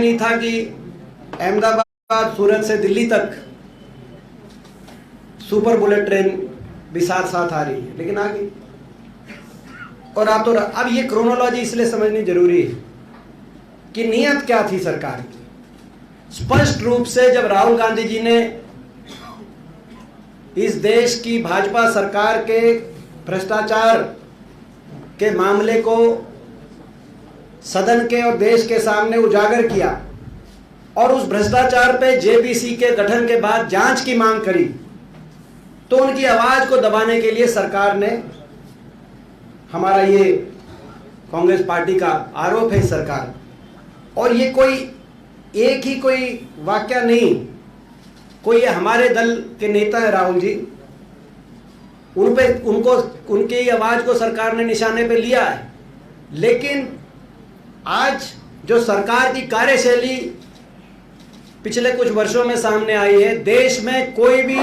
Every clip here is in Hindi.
नहीं था कि अहमदाबाद सूरत से दिल्ली तक सुपर बुलेट ट्रेन भी साथ साथ आ रही है, लेकिन आ गई। और अब ये क्रोनोलॉजी इसलिए समझनी जरूरी है कि नीयत क्या थी सरकार की। स्पष्ट रूप से जब राहुल गांधी जी ने इस देश की भाजपा सरकार के भ्रष्टाचार के मामले को सदन के और देश के सामने उजागर किया और उस भ्रष्टाचार पे जेपीसी के गठन के बाद जांच की मांग करी, तो उनकी आवाज को दबाने के लिए सरकार ने, हमारा ये कांग्रेस पार्टी का आरोप है सरकार, और ये कोई एक ही कोई वाकया नहीं, कोई ये हमारे दल के नेता है राहुल जी, उनकी आवाज को सरकार ने निशाने पे लिया है। लेकिन आज जो सरकार की कार्यशैली पिछले कुछ वर्षों में सामने आई है, देश में कोई भी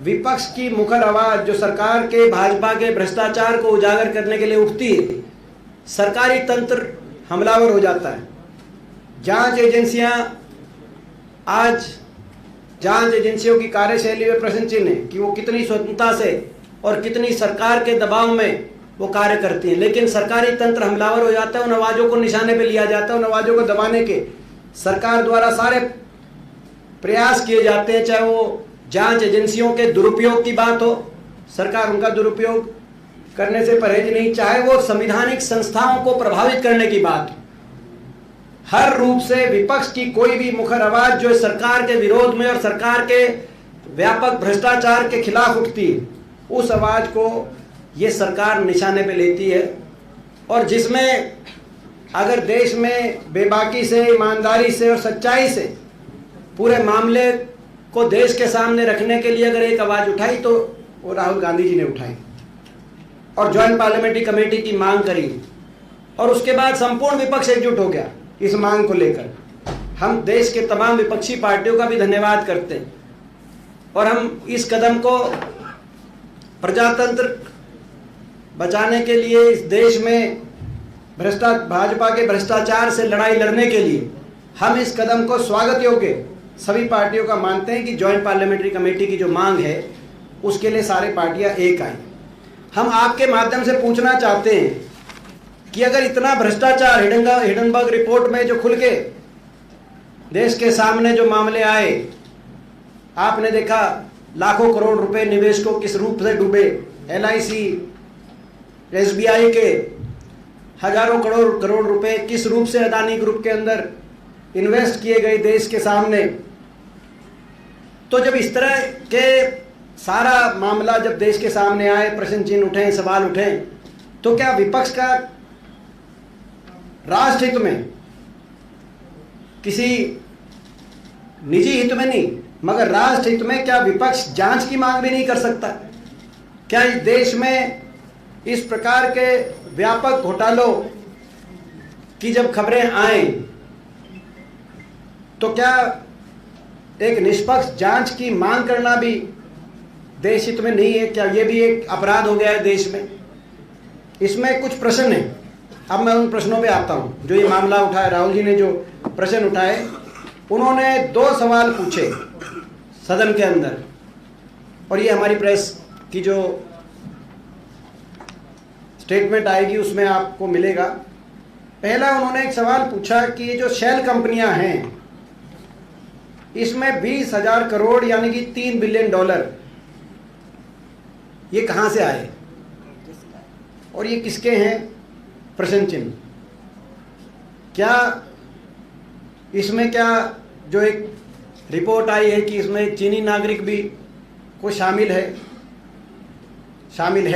विपक्ष की मुखर आवाज जो सरकार के भाजपा के भ्रष्टाचार को उजागर करने के लिए उठती है, सरकारी तंत्र हमलावर हो जाता है। जांच एजेंसियां, आज जांच एजेंसियों की कार्यशैली में प्रश्न चिन्ह है कि वो कितनी स्वतंत्रता से और कितनी सरकार के दबाव में वो कार्य करती हैं, लेकिन सरकारी तंत्र हमलावर हो जाता है। उन आवाजों को निशाने पे लिया जाता है, उन आवाजों को दबाने के सरकार द्वारा सारे प्रयास किए जाते हैं। चाहे वो जांच एजेंसियों के दुरुपयोग की बात हो, सरकार उनका दुरुपयोग करने से परहेज नहीं, चाहे वो संवैधानिक संस्थाओं को प्रभावित करने की बात हो, हर रूप से विपक्ष की कोई भी मुखर आवाज जो सरकार के विरोध में और सरकार के व्यापक भ्रष्टाचार के खिलाफ उठती है, उस आवाज को ये सरकार निशाने पे लेती है। और जिसमें अगर देश में बेबाकी से, ईमानदारी से और सच्चाई से पूरे मामले को देश के सामने रखने के लिए अगर एक आवाज उठाई तो वो राहुल गांधी जी ने उठाई और ज्वाइंट पार्लियामेंट्री कमेटी की मांग करी, और उसके बाद संपूर्ण विपक्ष एकजुट हो गया इस मांग को लेकर। हम देश के तमाम विपक्षी पार्टियों का भी धन्यवाद करते हैं, और हम इस कदम को प्रजातंत्र बचाने के लिए, इस देश में भाजपा के भ्रष्टाचार से लड़ाई लड़ने के लिए हम इस कदम को स्वागत योग्य सभी पार्टियों का मानते हैं कि ज्वाइंट पार्लियामेंट्री कमेटी की जो मांग है उसके लिए सारी पार्टियां एक आई। हम आपके माध्यम से पूछना चाहते हैं कि अगर इतना भ्रष्टाचार हिडनबर्ग रिपोर्ट में जो खुल के देश के सामने जो मामले आए, आपने देखा लाखों करोड़ रुपए निवेशकों किस रूप से डूबे, एलआईसी, एसबीआई के हजारों करोड़ रुपए किस रूप से अदानी ग्रुप के अंदर इन्वेस्ट किए गए देश के सामने। तो जब इस तरह के सारा मामला जब देश के सामने आए, प्रश्न चिन्ह उठे, सवाल उठे, तो क्या विपक्ष का राष्ट्र हित में, किसी निजी हित में नहीं मगर राष्ट्र हित में, क्या विपक्ष जांच की मांग भी नहीं कर सकता? क्या इस देश में इस प्रकार के व्यापक घोटालों की जब खबरें आए तो क्या एक निष्पक्ष जांच की मांग करना भी देश हित में नहीं है? क्या ये भी एक अपराध हो गया है देश में? इसमें कुछ प्रश्न है। अब मैं उन प्रश्नों पे आता हूं जो ये मामला उठाया। राहुल जी ने जो प्रश्न उठाए, उन्होंने 2 सवाल पूछे सदन के अंदर, और ये हमारी प्रेस की जो स्टेटमेंट आएगी उसमें आपको मिलेगा। पहला उन्होंने एक सवाल पूछा कि ये जो शेल कंपनियां हैं, इसमें 20,000 करोड़ यानी कि $3 बिलियन ये कहां से आए और ये किसके हैं? प्रश्न चिन्ह। क्या इसमें, क्या जो एक रिपोर्ट आई है कि इसमें एक चीनी नागरिक भी को शामिल है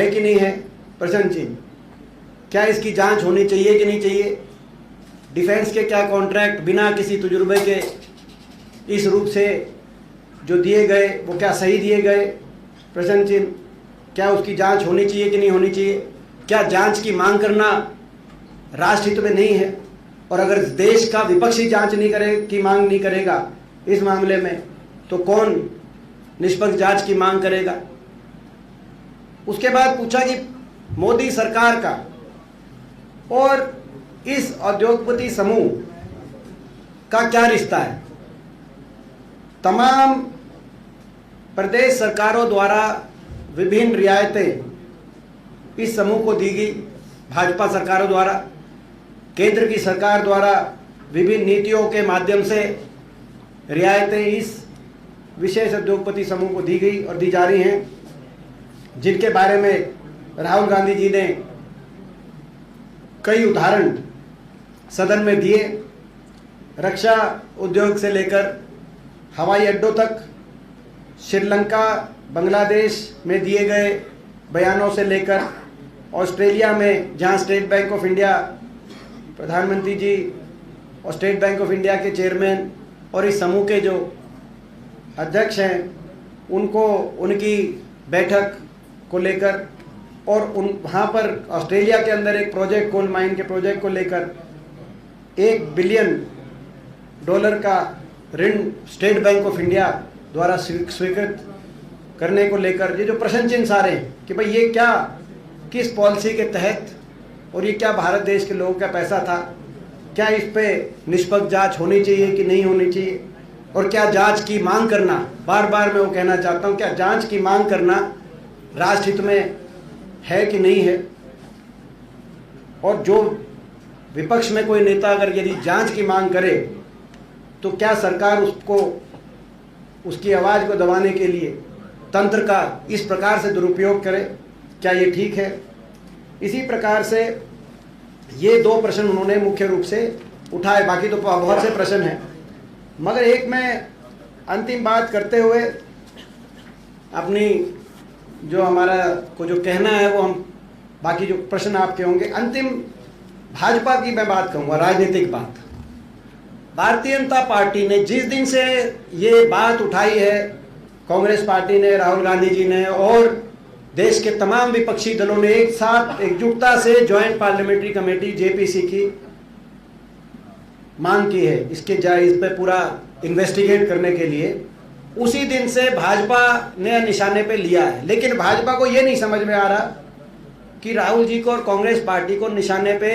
कि नहीं है? प्रश्न चिन्ह। क्या इसकी जांच होनी चाहिए कि नहीं चाहिए? डिफेंस के क्या कॉन्ट्रैक्ट बिना किसी तजुर्बे के इस रूप से जो दिए गए वो क्या सही दिए गए? प्रश्न चिन्ह। क्या उसकी जांच होनी चाहिए कि नहीं होनी चाहिए? क्या जांच की मांग करना राष्ट्रहित में नहीं है? और अगर देश का विपक्षी जांच की मांग नहीं करेगा इस मामले में, तो कौन निष्पक्ष जांच की मांग करेगा? उसके बाद पूछा कि मोदी सरकार का और इस उद्योगपति समूह का क्या रिश्ता है? तमाम प्रदेश सरकारों द्वारा विभिन्न रियायतें इस समूह को दी गई, भाजपा सरकारों द्वारा, केंद्र की सरकार द्वारा विभिन्न नीतियों के माध्यम से रियायतें इस विशेष उद्योगपति समूह को दी गई और दी जा रही हैं, जिनके बारे में राहुल गांधी जी ने कई उदाहरण सदन में दिए। रक्षा उद्योग से लेकर हवाई अड्डों तक, श्रीलंका, बांग्लादेश में दिए गए बयानों से लेकर ऑस्ट्रेलिया में जहां स्टेट बैंक ऑफ इंडिया, प्रधानमंत्री जी और स्टेट बैंक ऑफ इंडिया के चेयरमैन और इस समूह के जो अध्यक्ष हैं, उनको उनकी बैठक को लेकर, और वहाँ पर ऑस्ट्रेलिया के अंदर एक प्रोजेक्ट, कोल माइन के प्रोजेक्ट को लेकर $1 बिलियन का ऋण स्टेट बैंक ऑफ इंडिया द्वारा स्वीकृत करने को लेकर ये जो प्रश्न चिन्ह आ रहे हैं कि भाई ये क्या, किस पॉलिसी के तहत, और ये क्या भारत देश के लोगों का पैसा था, क्या इस पे निष्पक्ष जांच होनी चाहिए कि नहीं होनी चाहिए, और क्या जांच की मांग करना, बार बार मैं वो कहना चाहता हूँ, क्या जांच की मांग करना राष्ट्रहित में है कि नहीं है। और जो विपक्ष में कोई नेता अगर यदि जांच की मांग करे तो क्या सरकार उसको, उसकी आवाज़ को दबाने के लिए तंत्र का इस प्रकार से दुरुपयोग करे? क्या ये ठीक है? इसी प्रकार से ये 2 प्रश्न उन्होंने मुख्य रूप से उठाए, बाकी तो बहुत से प्रश्न हैं, मगर एक मैं अंतिम बात करते हुए अपनी जो हमारा को जो कहना है वो हम, बाकी जो प्रश्न आपके होंगे, अंतिम भाजपा की मैं बात कहूँगा, राजनीतिक बात। भारतीय जनता पार्टी ने जिस दिन से ये बात उठाई है, कांग्रेस पार्टी ने, राहुल गांधी जी ने और देश के तमाम विपक्षी दलों ने एक साथ एकजुटता से ज्वाइंट पार्लियामेंट्री कमेटी जेपीसी की मांग की है, इसके इस पे पूरा इन्वेस्टिगेट करने के लिए, उसी दिन से भाजपा ने निशाने पे लिया है। लेकिन भाजपा को ये नहीं समझ में आ रहा कि राहुल जी को और कांग्रेस पार्टी को निशाने पे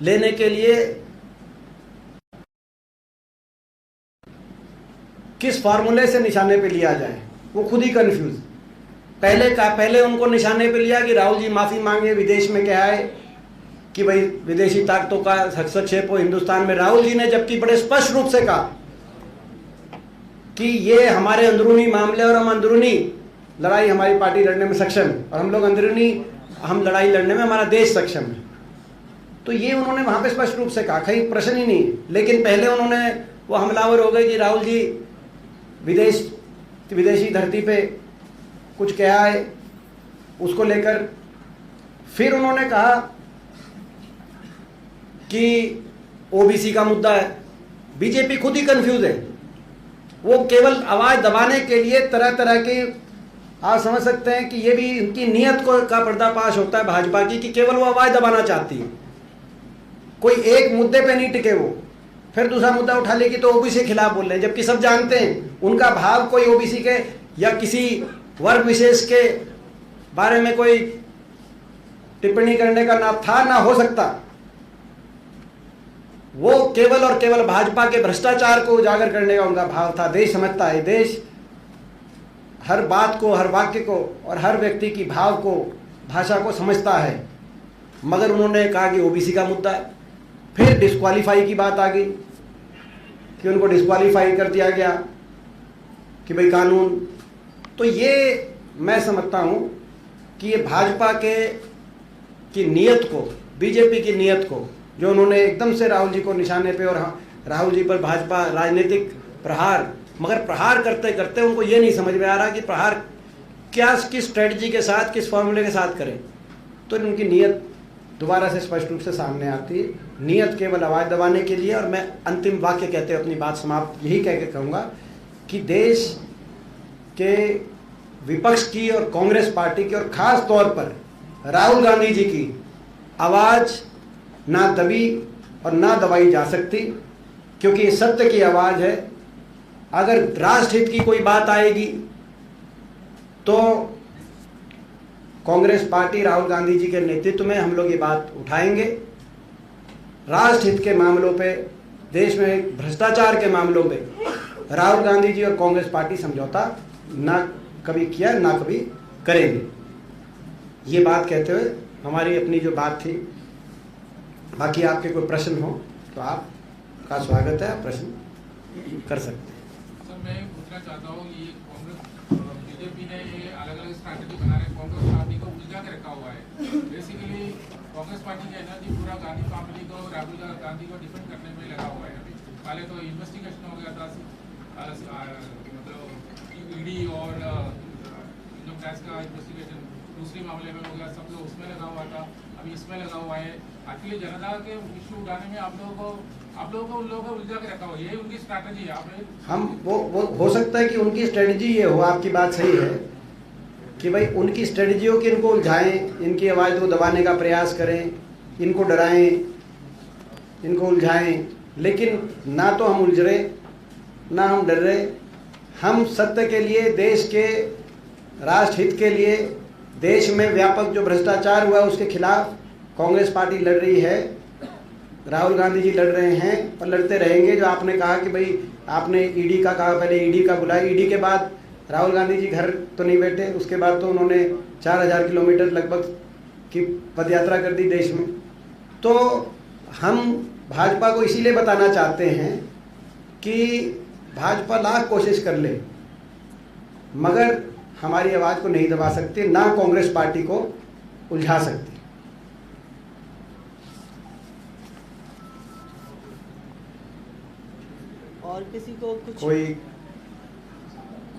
लेने के लिए किस फार्मूले से निशाने पे लिया जाए, वो खुद ही कंफ्यूज। पहले उनको निशाने पे लिया कि राहुल जी माफ़ी मांगे, विदेश में क्या है कि भाई विदेशी ताकतों का हस्तक्षेप हो हिंदुस्तान में। राहुल जी ने जबकि बड़े स्पष्ट रूप से कहा कि ये हमारे अंदरूनी मामले और हम अंदरूनी लड़ाई हमारी पार्टी लड़ने में सक्षम है, और हम लोग अंदरूनी हम लड़ाई लड़ने में हमारा देश सक्षम है। तो ये उन्होंने वहाँ पे स्पष्ट रूप से कहा, कहीं प्रश्न ही नहीं। लेकिन पहले उन्होंने वो हमलावर हो गए कि राहुल जी विदेशी धरती पे कुछ कहा है, उसको लेकर फिर उन्होंने कहा कि ओबीसी का मुद्दा है। बीजेपी खुद ही कंफ्यूज है, वो केवल आवाज़ दबाने के लिए तरह तरह की, आप समझ सकते हैं कि ये भी इनकी नीयत का पर्दाफाश होता है भाजपा की, कि केवल वो आवाज़ दबाना चाहती है, कोई एक मुद्दे पे नहीं टिके वो, फिर दूसरा मुद्दा उठा लेगी तो ओबीसी के खिलाफ बोल रहे हैं, जबकि सब जानते हैं उनका भाव कोई ओबीसी के या किसी वर्ग विशेष के बारे में कोई टिप्पणी करने का ना था ना हो सकता। वो केवल और केवल भाजपा के भ्रष्टाचार को उजागर करने का उनका भाव था। देश समझता है, देश हर बात को, हर वाक्य को और हर व्यक्ति की भाव को, भाषा को समझता है, मगर उन्होंने कहा कि ओबीसी का मुद्दा है। फिर डिस्क्वालीफाई की बात आ गई कि उनको डिस्क्वालीफाई कर दिया गया कि भाई कानून। तो ये मैं समझता हूँ कि ये भाजपा की नीयत को, बीजेपी की नीयत को, जो उन्होंने एकदम से राहुल जी को निशाने पे और राहुल जी पर भाजपा राजनीतिक प्रहार, मगर प्रहार करते करते उनको ये नहीं समझ में आ रहा कि प्रहार क्या, किस स्ट्रेटजी के साथ, किस फॉर्मूले के साथ करें। तो उनकी नीयत दोबारा से स्पष्ट रूप से सामने आती है, नीयत केवल आवाज़ दबाने के लिए। और मैं अंतिम वाक्य कहते हुए अपनी बात समाप्त यही कह के कहूँगा कि देश के विपक्ष की और कांग्रेस पार्टी की और ख़ास तौर पर राहुल गांधी जी की आवाज़ ना दबी और ना दबाई जा सकती, क्योंकि ये सत्य की आवाज़ है। अगर राष्ट्रहित की कोई बात आएगी तो कांग्रेस पार्टी राहुल गांधी जी के नेतृत्व में हम लोग ये बात उठाएंगे। राष्ट्रहित के मामलों पे देश में भ्रष्टाचार के मामलों में राहुल गांधी जी और कांग्रेस पार्टी समझौता ना कभी किया, ना कभी करेंगे। ये बात कहते हुए हमारी अपनी जो बात थी, बाकी आपके कोई प्रश्न हो तो आपका स्वागत है, आप प्रश्न कर सकते हैं। सर मैं पूछना चाहता हूँ, ये कांग्रेस बीजेपी ने ये अलग अलग स्ट्रैटेजी बना रहे, कांग्रेस पार्टी को उलझा के रखा हुआ है। बेसिकली कांग्रेस पार्टी का एनर्जी पूरा गांधी फैमिली को, राहुल गांधी को डिफेंड करने में लगा हुआ है। अभी पहले तो इन्वेस्टिगेशन हो गया था, मतलब ईडी और इनकम टैक्स का इन्वेस्टिगेशन दूसरे मामले में हो गया, सब लोग उसमें लगा हुआ था, अभी इसमें लगा हुआ है। एक्चुअली जनता के इश्यू उठाने में आप लोगों को उन लोगों को उलझा के रखा हुआ है, यही उनकी स्ट्रैटेजी है। आपने हम वो हो सकता है कि उनकी स्ट्रेटजी ये हो, आपकी बात सही है कि भाई उनकी स्ट्रेटजी हो कि इनको उलझाएं, इनकी आवाज़ को दबाने का प्रयास करें, इनको डराएं, इनको उलझाएं। लेकिन ना तो हम उलझ रहे, ना हम डर रहे। हम सत्य के लिए, देश के राष्ट्र हित के लिए, देश में व्यापक जो भ्रष्टाचार हुआ उसके खिलाफ कांग्रेस पार्टी लड़ रही है, राहुल गांधी जी लड़ रहे हैं और लड़ते रहेंगे। जो आपने कहा कि भाई आपने ईडी का कहा, पहले ईडी का बुलाया, ईडी के बाद राहुल गांधी जी घर तो नहीं बैठे, उसके बाद तो उन्होंने 4000 किलोमीटर लगभग की पदयात्रा कर दी देश में। तो हम भाजपा को इसीलिए बताना चाहते हैं कि भाजपा लाख कोशिश कर ले मगर हमारी आवाज़ को नहीं दबा सकती, ना कांग्रेस पार्टी को उलझा सकती। और किसी को कुछ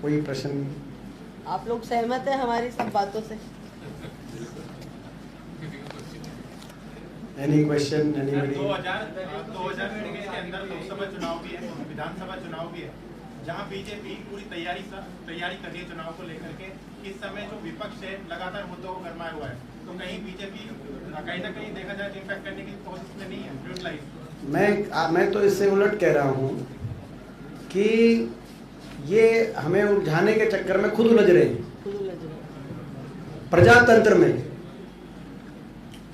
कोई प्रश्न? आप लोग सहमत हैं हमारी सब बातों से? Any question, anybody? 2019 के अंदर लोकसभा चुनाव भी है, विधानसभा चुनाव भी है, जहां बीजेपी पूरी तैयारी कर रही है चुनाव को लेकर के। इस समय जो विपक्ष है लगातार मुद्दों को गरमाया हुआ है, तो कहीं बीजेपी कहीं ना कहीं देखा जाए इम्पैक्ट करने की कोशिश में नहीं है न्यूट्रलाइज। मैं तो इससे उलट कह रहा हूँ कि ये हमें उलझाने के चक्कर में खुद उलझ रहे हैं।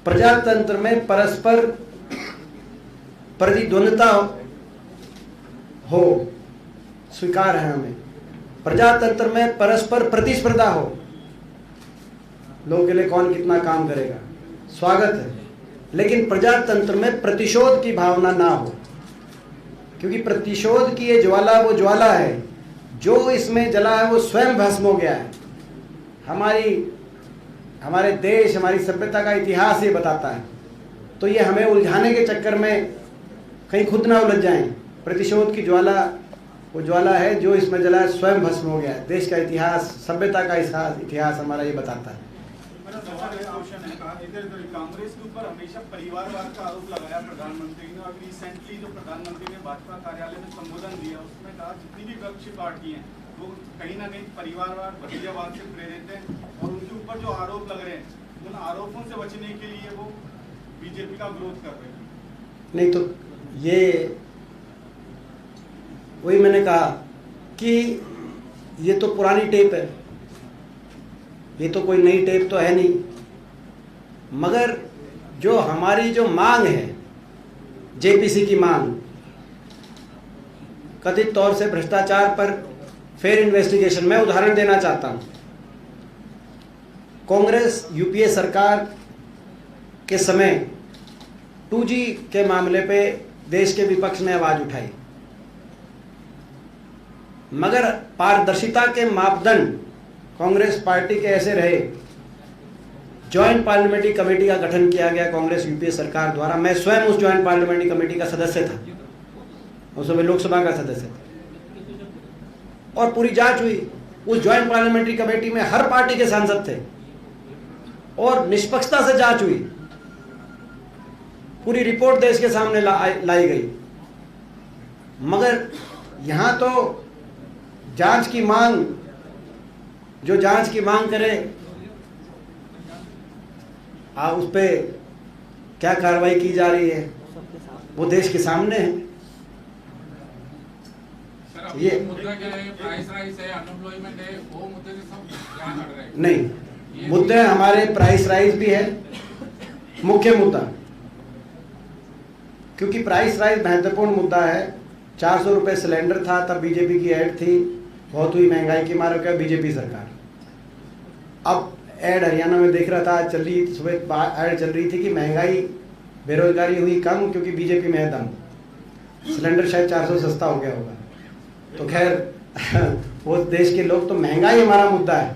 प्रजातंत्र में परस्पर प्रतिद्वंद्विता हो, स्वीकार है हमें। प्रजातंत्र में परस्पर प्रतिस्पर्धा हो, लोगों के लिए कौन कितना काम करेगा, स्वागत है। लेकिन प्रजातंत्र में प्रतिशोध की भावना ना हो, क्योंकि प्रतिशोध की ये ज्वाला वो ज्वाला है, जो इसमें जला है वो स्वयं भस्म हो गया है। हमारे देश, हमारी सभ्यता का इतिहास ये बताता है। तो ये हमें उलझाने के चक्कर में कहीं खुद ना उलझ जाएं। प्रतिशोध की ज्वाला वो ज्वाला है जो इसमें जला है, स्वयं भस्म हो गया है। देश का इतिहास, सभ्यता का इतिहास हमारा ये बताता है। कांग्रेस के ऊपर हमेशा परिवारवाद का आरोप लगाया प्रधानमंत्री ने, और रिसेंटली जो प्रधानमंत्री ने भाजपा कार्यालय में संबोधन दिया उसमें कहा जितनी भी विपक्षी पार्टी हैं वो कहीं ना कहीं परिवारवाद, भतीजावाद से प्रेरित है, और उनके ऊपर जो आरोप लग रहे हैं उन आरोपों से बचने के लिए वो बीजेपी का विरोध कर रहे हैं। नहीं तो ये वही मैंने कहा कि ये तो पुरानी टेप है, ये तो कोई नई टेप तो है नहीं। मगर जो हमारी जो मांग है, जेपीसी की मांग, कथित तौर से भ्रष्टाचार पर फेयर इन्वेस्टिगेशन, मैं उदाहरण देना चाहता हूं। कांग्रेस यूपीए सरकार के समय 2G के मामले पे देश के विपक्ष ने आवाज उठाई, मगर पारदर्शिता के मापदंड कांग्रेस पार्टी के ऐसे रहे। ज्वाइंट पार्लियामेंट्री कमेटी का गठन किया गया कांग्रेस यूपीए सरकार द्वारा। मैं स्वयं उस ज्वाइंट पार्लियामेंट्री कमेटी का सदस्य था, उस समय लोकसभा का सदस्य था, और पूरी जांच हुई। उस ज्वाइंट पार्लियामेंट्री कमेटी में हर पार्टी के सांसद थे और निष्पक्षता से जांच हुई। पूरी रिपोर्ट देश के सामने लाई गई। मगर यहां तो जांच की मांग, जो जांच की मांग करे उस पर क्या कार्रवाई की जा रही है वो देश के सामने है। ये मुद्दा क्या है, प्राइस राइज है, अनएम्प्लॉयमेंट है, वो मुद्दे से सब यहाँ हट रहे हैं। नहीं, मुद्दे हमारे प्राइस राइज भी है, मुख्य मुद्दा क्योंकि प्राइस राइज महत्वपूर्ण मुद्दा है। 400 रुपये सिलेंडर था, तब बीजेपी की ऐड थी, बहुत हुई महंगाई की मार क्या बीजेपी सरकार। अब ऐड हरियाणा में देख रहा था, आज चल रही सुबह ऐड चल रही थी कि महंगाई बेरोजगारी हुई कम क्योंकि बीजेपी में है दम। सिलेंडर शायद 400 सस्ता हो गया होगा। तो खैर वो देश के लोग, तो महंगाई हमारा मुद्दा है,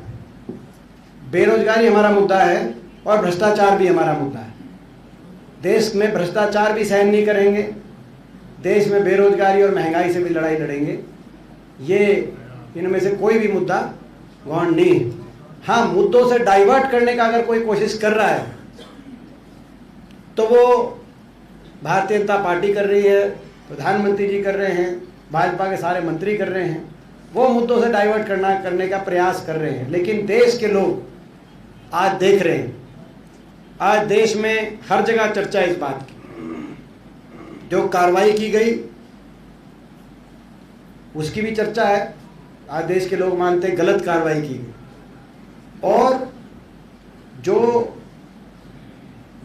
बेरोजगारी हमारा मुद्दा है और भ्रष्टाचार भी हमारा मुद्दा है। देश में भ्रष्टाचार भी सहन नहीं करेंगे, देश में बेरोजगारी और महंगाई से भी लड़ाई लड़ेंगे। ये इनमें से कोई भी मुद्दा गौण नहीं है। हाँ, मुद्दों से डाइवर्ट करने का अगर कोई कोशिश कर रहा है तो वो भारतीय जनता पार्टी कर रही है, प्रधानमंत्री जी कर रहे हैं, भाजपा के सारे मंत्री कर रहे हैं, वो मुद्दों से डाइवर्ट करने का प्रयास कर रहे हैं। लेकिन देश के लोग आज देख रहे हैं, आज देश में हर जगह चर्चा है इस बात की। जो कार्रवाई की गई उसकी भी चर्चा है। आज देश के लोग मानते हैं गलत कार्रवाई की गई, और जो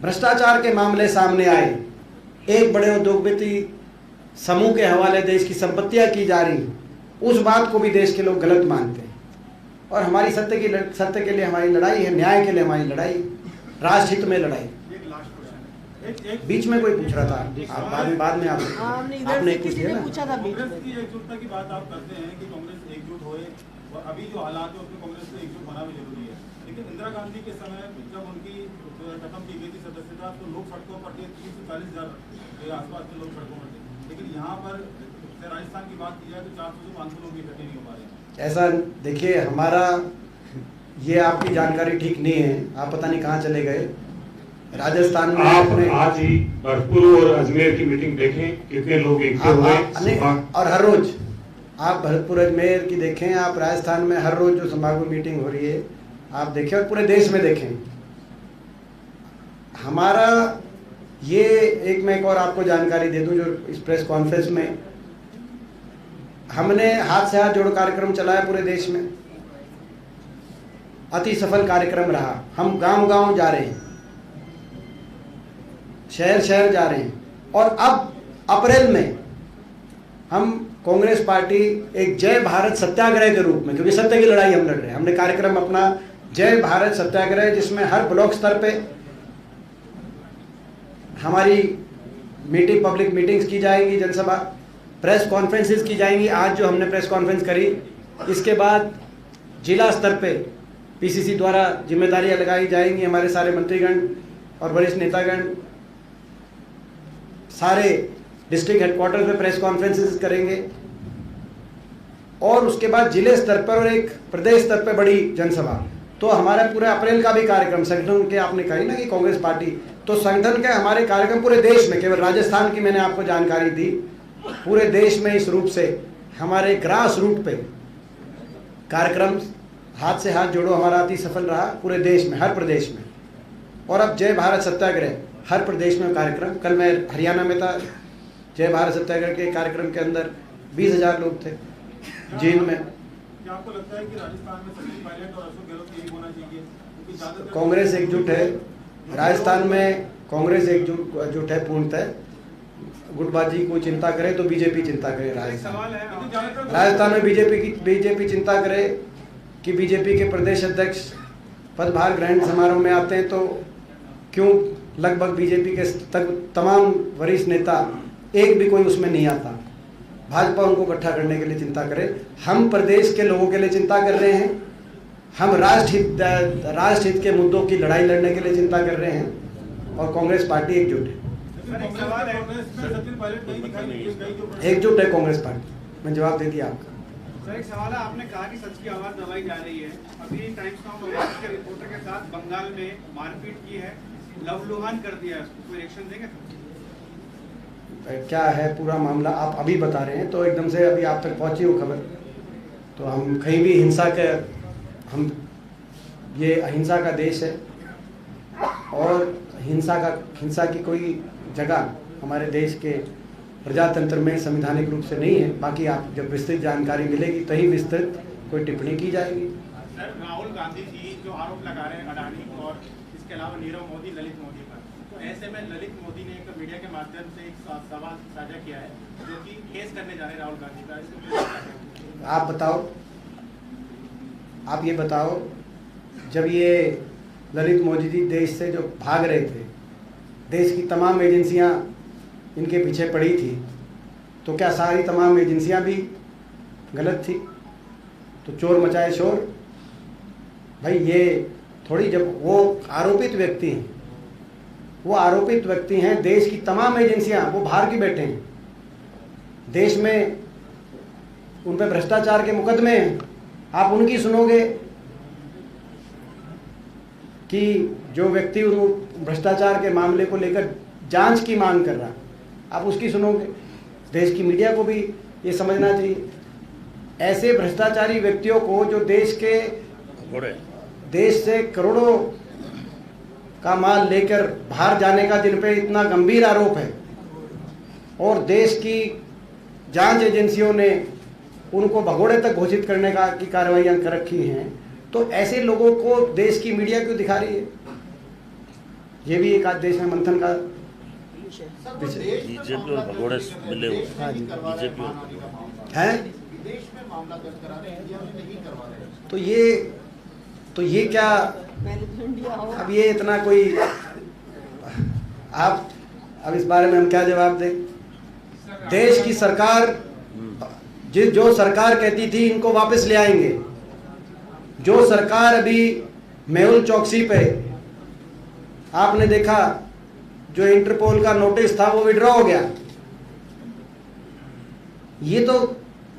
भ्रष्टाचार के मामले सामने आए, एक बड़े उद्योगपति समूह के हवाले देश की संपत्तियां की जा रही, उस बात को भी देश के लोग गलत मानते हैं। और हमारी सत्य के लिए हमारी लड़ाई है, न्याय के लिए हमारी लड़ाई, राष्ट्रहित में लड़ाई। एक लास्ट क्वेश्चन, बीच में कोई पूछ रहा था, आप बाद में हाँ, हमने इधर आपने से पूछ किसी लिया ने ना। पूछा था बीच कांग्रेस में। की एकजुटता की बात आप करते हैं कि कांग्रेस एकजुट होए, और अभी जो हालात है उसमें कांग्रेस को एकजुट होना भी जरूरी है। लेकिन इंदिरा गांधी के समय जब उनकी खत्म की गई थी सदस्यता, तो लोग सड़कों पर थे, 30 से 40 हज़ार के आसपास के लोग सड़कों पर थे। लेकिन यहाँ पर राजस्थान की बात की जाए तो 400 से 500 लोग इकट्ठे नहीं हो पा रहे। ऐसा देखिए, हमारा ये आपकी जानकारी ठीक नहीं है, आप पता नहीं कहाँ चले गए। राजस्थान में आप आज ही भरतपुर और अजमेर की मीटिंग देखें, कितने लोग इकट्ठे हुए। और हर रोज आप भरतपुर अजमेर की देखें, आप राजस्थान में हर रोज जो संभाग में मीटिंग हो रही है आप देखें, और पूरे देश में देखें। हमारा ये मैं एक और आपको जानकारी दे दूं, जो इस प्रेस कॉन्फ्रेंस में हमने हाथ से हाथ जोड़ो कार्यक्रम चलाया पूरे देश में, अति सफल कार्यक्रम रहा। हम गांव-गांव जा रहे हैं, शहर शहर जा रहे हैं, और अब अप्रैल में हम कांग्रेस पार्टी एक जय भारत सत्याग्रह के रूप में, क्योंकि सत्य की लड़ाई हम लड़ रहे हैं, हमने कार्यक्रम अपना जय भारत सत्याग्रह, जिसमें हर ब्लॉक स्तर पे हमारी पब्लिक मीटिंग्स की जाएंगी, जनसभा, प्रेस कॉन्फ्रेंसेस की जाएंगी। आज जो हमने प्रेस कॉन्फ्रेंस करी, इसके बाद जिला स्तर पे पीसीसी द्वारा जिम्मेदारियां लगाई जाएंगी। हमारे सारे मंत्रीगण और वरिष्ठ नेतागण सारे डिस्ट्रिक्ट हेडक्वार्टर पे प्रेस कॉन्फ्रेंसेस करेंगे, और उसके बाद जिले स्तर पर और एक प्रदेश स्तर पर बड़ी जनसभा। तो हमारा पूरे अप्रैल का भी कार्यक्रम संगठन के, आपने कही ना कि कांग्रेस पार्टी, तो संगठन के हमारे कार्यक्रम पूरे देश में, केवल राजस्थान की मैंने आपको जानकारी दी, पूरे देश में इस रूप से हमारे ग्रास रूट पे कार्यक्रम हाथ से हाथ जोड़ो हमारा अति सफल रहा पूरे देश में, हर प्रदेश में। और अब जय भारत सत्याग्रह हर प्रदेश में कार्यक्रम। कल मैं हरियाणा में था, जय भारत सत्याग्रह के कार्यक्रम के अंदर 20,000 लोग थे जेल में। क्या आपको लगता है कि राजस्थान में सचिन पायलट और अशोक गहलोत यही होना चाहिए? क्योंकि ज्यादातर कांग्रेस एकजुट है, राजस्थान में कांग्रेस एकजुट है पूर्णतः। गुटबाजी को चिंता करे तो बीजेपी चिंता करे। राजस्थान में बीजेपी चिंता करे कि बीजेपी के प्रदेश अध्यक्ष पदभार ग्रहण समारोह में आते हैं, तो क्यों लगभग बीजेपी के तमाम वरिष्ठ नेता एक भी कोई उसमें नहीं आता। भाजपा उनको इकट्ठा करने के लिए चिंता करे। हम प्रदेश के लोगों के लिए चिंता कर रहे हैं, हम राष्ट्रहित के मुद्दों की लड़ाई लड़ने के लिए चिंता कर रहे हैं, और कांग्रेस पार्टी एकजुट है। एकजुट है कांग्रेस पार्टी। मैं जवाब दे दिया आपका। सर, एक सवाल है, आपने कहा कि सच की आवाज दबाई जा रही है। अभी टाइम्स नाउ के रिपोर्टर के साथ बंगाल में मारपीट की है, लवलुहान कर दिया है, उसको रिएक्शन देंगे? क्या है पूरा मामला आप अभी बता रहे हैं, तो एकदम से अभी आप तक पहुंची हो खबर, तो हम कहीं भी ये अहिंसा का देश है, और हिंसा की कोई जगह हमारे देश के प्रजातंत्र में संवैधानिक रूप से नहीं है। बाकी आप जब विस्तृत जानकारी मिलेगी तो ही विस्तृत कोई टिप्पणी की जाएगी। सर, राहुल गांधी जी जो आरोप लगा रहे हैं अडानी और इसके अलावा नीरव मोदी, ललित मोदी पर, ऐसे में ललित मोदी ने एक मीडिया के माध्यम से एक सवाल साझा किया है जो कि केस करने जा रहे हैं राहुल गांधी का, इसको कैसे देखते हैं? आप बताओ, आप ये बताओ, जब ये ललित मोदी जी देश से जो भाग रहे थे, देश की तमाम एजेंसियां इनके पीछे पड़ी थी, तो क्या सारी तमाम एजेंसियां भी गलत थी? तो चोर मचाए शोर? भाई ये थोड़ी, जब वो आरोपित व्यक्ति हैं, वो आरोपित व्यक्ति हैं, देश की तमाम एजेंसियां वो बाहर की बैठे हैं, देश में उन पर भ्रष्टाचार के मुकदमे हैं, आप उनकी सुनोगे कि जो व्यक्ति उन भ्रष्टाचार के मामले को लेकर जांच की मांग कर रहा, आप उसकी सुनोगे? देश की मीडिया को भी ये समझना चाहिए। ऐसे भ्रष्टाचारी व्यक्तियों को, जो देश से करोड़ों का माल लेकर बाहर जाने का जिन पे इतना गंभीर आरोप है, और देश की जांच एजेंसियों ने उनको भगोड़े तक घोषित करने का की कार्रवाइयां कर रखी हैं, तो ऐसे लोगों को देश की मीडिया क्यों दिखा रही है? ये भी एक आज देश में मंथन का बीजेपी और भगोड़े मिले हुए हाँ जी। बीजेपी है। विदेश में मामला दर्ज करा रहे हैं, इंडिया में नहीं करवा रहे हैं। तो ये क्या, पहले तो इंडिया हो। अब ये इतना कोई, आप अब इस बारे में हम क्या जवाब दें? देश की सरकार, जो सरकार कहती थी इनको वापस ले आएंगे, जो सरकार अभी मेहुल चौकसी पे, आपने देखा जो इंटरपोल का नोटिस था वो विड्रॉ हो गया, ये तो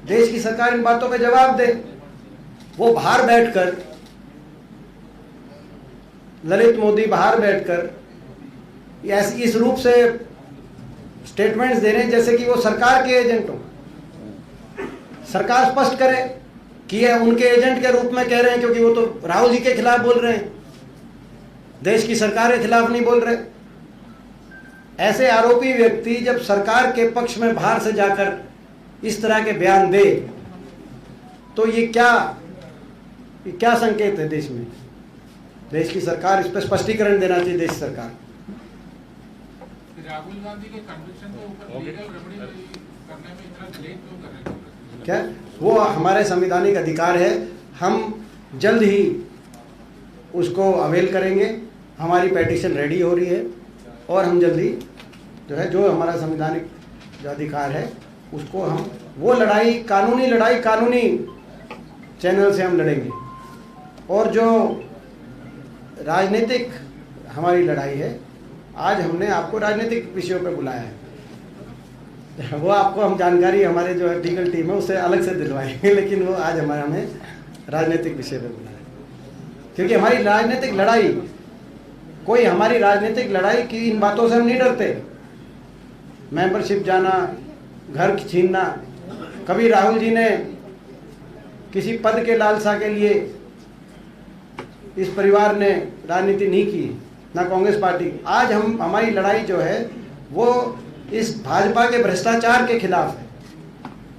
देश की सरकार इन बातों पे जवाब दे। वो बाहर बैठकर, ललित मोदी बाहर बैठकर इस रूप से स्टेटमेंट्स दे रहे हैं जैसे कि वो सरकार के एजेंट हो। सरकार स्पष्ट करे कि ये उनके एजेंट के रूप में कह रहे हैं, क्योंकि वो तो राहुल जी के खिलाफ बोल रहे हैं, देश की सरकार के खिलाफ नहीं बोल रहे। ऐसे आरोपी व्यक्ति जब सरकार के पक्ष में बाहर से जाकर इस तरह के बयान दे, तो ये क्या संकेत है देश में? देश की सरकार, इस पर स्पष्टीकरण देना चाहिए देश सरकार। राहुल गांधी के कन्विक्शन के ऊपर लीगल रेमेडी करने में इतना डिले क्यों कर रहे हैं? क्या वो हमारे संवैधानिक अधिकार है, हम जल्द ही उसको अवेल करेंगे। हमारी पेटिशन रेडी हो रही है और हम जल्दी जो हमारा संवैधानिक जो अधिकार है उसको हम, वो लड़ाई, कानूनी चैनल से हम लड़ेंगे। और जो राजनीतिक हमारी लड़ाई है, आज हमने आपको राजनीतिक विषयों पर बुलाया है, वो आपको हम जानकारी हमारे जो लीगल टीम है उससे अलग से दिलवाएंगे, लेकिन वो आज हमें राजनीतिक विषय पर बुलाया, क्योंकि हमारी राजनीतिक लड़ाई, कोई हमारी राजनीतिक लड़ाई की इन बातों से हम नहीं डरते। मेंबरशिप जाना, घर छीनना, कभी राहुल जी ने किसी पद के लालसा के लिए इस परिवार ने राजनीति नहीं की, ना कांग्रेस पार्टी। आज हमारी लड़ाई जो है वो इस भाजपा के भ्रष्टाचार के खिलाफ है।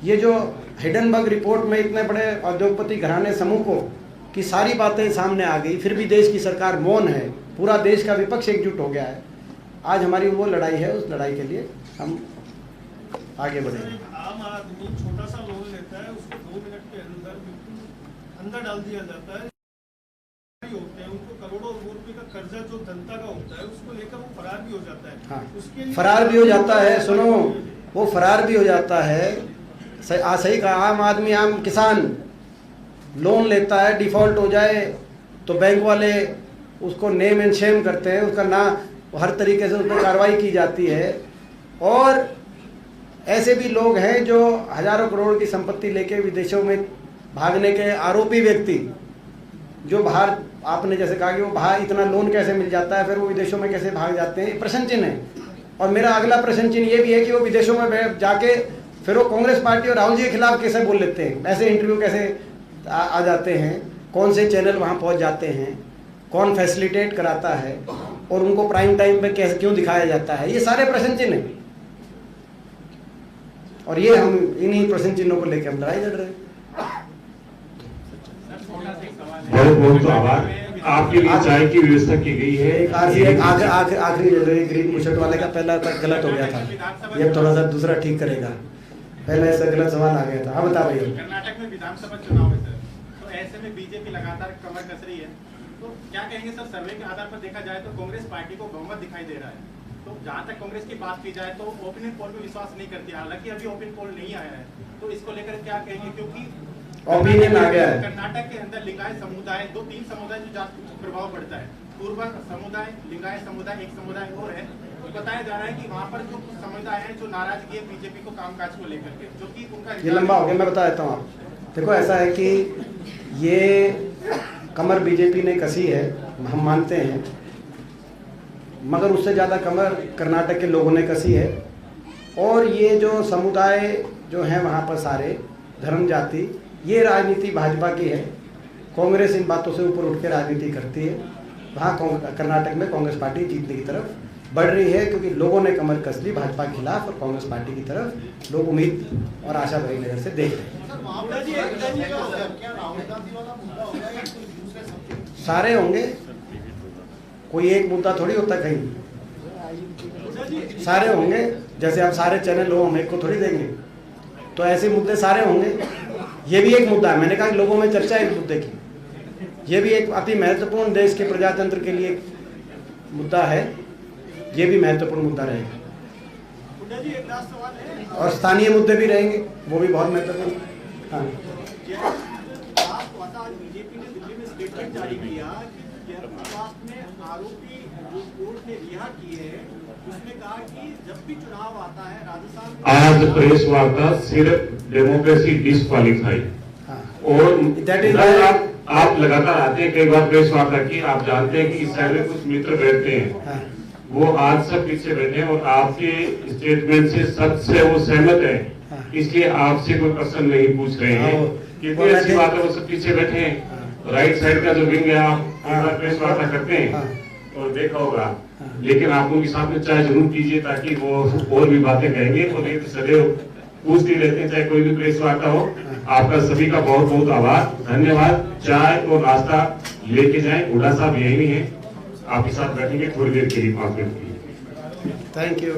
ये जो हिडनबर्ग रिपोर्ट में इतने बड़े उद्योगपति घराने समूह को की सारी बातें सामने आ गई, फिर भी देश की सरकार मौन है, पूरा देश का विपक्ष एकजुट हो गया है। आज हमारी वो लड़ाई है, उस लड़ाई के लिए हम आगे बढ़ेंगे। आम आदमी छोटा सा लोन लेता है, उसको 2 मिनट के अंदर बिल्कुल अंदर डाल दिया जाता है, होते हैं उनको करोड़ों रुपए का कर्जा जो जनता का होता है उसको लेकर वो फरार भी हो जाता है। हाँ, उसके लिए फरार भी हो जाता है। सुनो, वो फरार भी हो जाता है। सही कहा, आम आदमी, आम किसान लोन लेता है, डिफॉल्ट हो जाए तो बैंक वाले उसको नेम एंड शेम करते हैं, उसका ना हर तरीके से उस पर कार्रवाई की जाती है। और ऐसे भी लोग हैं जो हजारों करोड़ की संपत्ति लेके विदेशों में भागने के आरोपी व्यक्ति, जो बाहर, आपने जैसे कहा कि वो बाहर इतना लोन कैसे मिल जाता है, फिर वो विदेशों में कैसे भाग जाते हैं, प्रश्न चिन्ह है। और मेरा अगला प्रश्न चिन्ह ये भी है कि वो विदेशों में जाके फिर वो कांग्रेस पार्टी और राहुल जी के खिलाफ कैसे बोल लेते हैं, ऐसे इंटरव्यू कैसे आ जाते हैं, कौन से चैनल वहाँ पहुँच जाते हैं, कौन फैसिलिटेट कराता है, और उनको प्राइम टाइम पे कैसे क्यों दिखाया जाता है, ये सारे प्रश्न चिन्ह हैं। और ये हम इन्हीं प्रश्न चिन्हों को लेकर हम लड़ाई लड़ रहे हैं। बहुत बहुत आभार। आपके लिए चाय की व्यवस्था की गई है। एक आखिरी ग्रीन बुशर्ट वाले का पहला तक गलत हो गया था, ये थोड़ा सा दूसरा ठीक करेगा। पहले ऐसा गलत सवाल आ गया था। हाँ बता भैया। कर्नाटक में विधानसभा चुनाव है सर, तो ऐसे में बीजेपी लगातार कमर कस रही है, तो क्या कहेंगे सर? सर्वे के आधार पर देखा जाए तो कांग्रेस पार्टी को बहुमत दिखाई दे रहा है, तो जहाँ तक कांग्रेस की बात की जाए तो ओपिनियन पोल में विश्वास नहीं करती, हालांकि अभी ओपिनियन पोल नहीं आया है, तो इसको लेकर क्या कहेंगे? क्योंकि ओपिनियन आ गया है। कर्नाटक के अंदर लिंगायत समुदाय, 2-3 समुदाय जो ज्यादा प्रभाव पड़ता है, पूर्वा समुदाय, लिंगायत समुदाय, एक समुदाय और है। तो बताया जा रहा है कि वहाँ पर जो कुछ समुदाय है जो नाराजगी है बीजेपी को कामकाज को लेकर के, जो कि उनका ये लंबा हो गया, मैं बता देता हूँ आप। देखो ऐसा है कि ये कमर बीजेपी ने कसी है, हम मानते हैं, मगर उससे ज़्यादा कमर कर्नाटक के लोगों ने कसी है। और ये जो समुदाय जो हैं वहाँ पर सारे धर्म जाति, ये राजनीति भाजपा की है। कांग्रेस इन बातों से ऊपर उठ के राजनीति करती है। वहाँ कर्नाटक में कांग्रेस पार्टी जीतने की तरफ बढ़ रही है, क्योंकि लोगों ने कमर कस ली भाजपा के खिलाफ, और कांग्रेस पार्टी की तरफ लोग उम्मीद और आशा भरी नजर से देख रहे हैं। सर वहाँ पर क्या राहुल गांधी वाला मुद्दा होगा या कोई दूसरे सब्जेक्ट? सारे होंगे, कोई एक मुद्दा थोड़ी होता कहीं, सारे होंगे। जैसे आप सारे चैनल हो, हम एक को थोड़ी देंगे, तो ऐसे मुद्दे सारे होंगे। ये भी एक मुद्दा है, मैंने कहा कि लोगों में चर्चा है इस मुद्दे की, ये भी एक अति महत्वपूर्ण देश के प्रजातंत्र के लिए मुद्दा है, ये भी महत्वपूर्ण मुद्दा रहेगा। और स्थानीय मुद्दे भी रहेंगे, वो भी बहुत महत्वपूर्ण। हाँ, बीजेपी ने दिल्ली में स्टेटमेंट जारी किया कि जयप्रकाश में आरोपी जो कोर्ट ने रिहा किए हैं, उसमें कहा कि जब भी चुनाव आता है राजस्थान आज प्रेस वार्ता सिर्फ डेमोक्रेसी डिस्क्वालीफाई। और आप लगातार आते हैं, कई बार प्रेस वार्ता की, आप जानते हैं कि इस साइड में कुछ मित्र बैठते हैं। हाँ। वो आज सब पीछे बैठे हैं और आपके स्टेटमेंट से सबसे वो सहमत है। हाँ। इसलिए आपसे कोई प्रश्न नहीं पूछ रहे हाँ, हैं। कितनी अच्छी बात है, वो सब पीछे बैठे हैं। हाँ। राइट साइड का जो विंग है, आप एक बार प्रेस वार्ता करते हैं। हाँ। और देखा होगा। हाँ। लेकिन आप उनके साथ में चाय जरूर कीजिए, ताकि वो और भी बातें कहेंगे। और ये सदैव पूछते रहते हैं, चाहे कोई भी प्रेस वार्ता हो। आपका सभी का बहुत बहुत आभार, धन्यवाद। चाय और नाश्ता लेके जाएं, हुड्डा साहब यही है, आपके साथ बैठेंगे थोड़ी देर के लिए, 5 मिनट के लिए। Thank you.